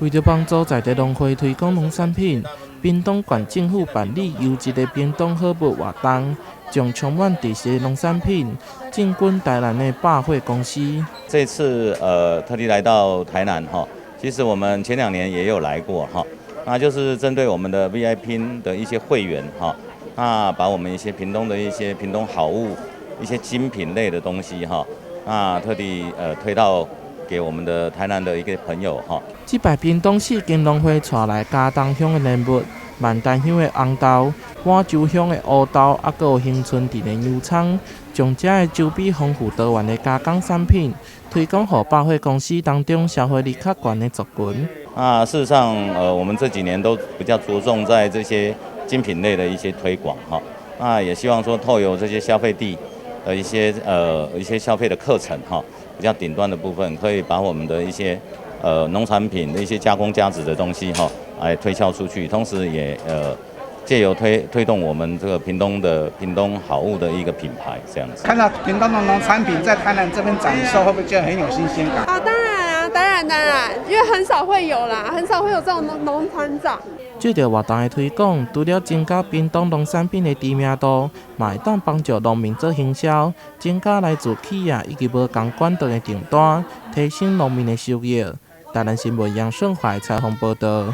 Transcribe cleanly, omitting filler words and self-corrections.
为了帮助在地农会推广农产品，屏东县政府办理优质的屏东好物活动，将充满特色的农产品进军台南的百货公司。这次特地来到台南哈，其实我们前2年也有来过哈，那就是针对我们的 VIP 的一些会员哈，那把我们一些屏东的一些屏东好物、一些精品类的东西哈，那特地推到给我们的台南的一个朋友哈。这摆屏东市金农会带来嘉东乡的莲雾、万丹乡的红豆、满洲乡的乌豆，还有恒春镇的油葱，将这的周边丰富多元的加工产品推广给百货公司当中消费力较悬的族群。事实上，我们这几年都比较着重在这些精品类的一些推广哈。那也希望说，透过这些消费地的一些消费的课程哈，比较顶端的部分，可以把我们的一些农产品的一些加工加值的东西哈，来推销出去，同时也借由推动我们这个屏东好物的一个品牌这样子。看到屏东的农产品在台南这边展售，会不会觉得很有新鲜感？当然啊，当然，因为很少会有啦，很少会有这种农团长。这个活动的推广，除了增加屏东农产品的知名度，嘛会当帮助农民做行销，增加来自企业以及无同管道的订单，提升农民的收入。台南新闻杨顺怀采访报道。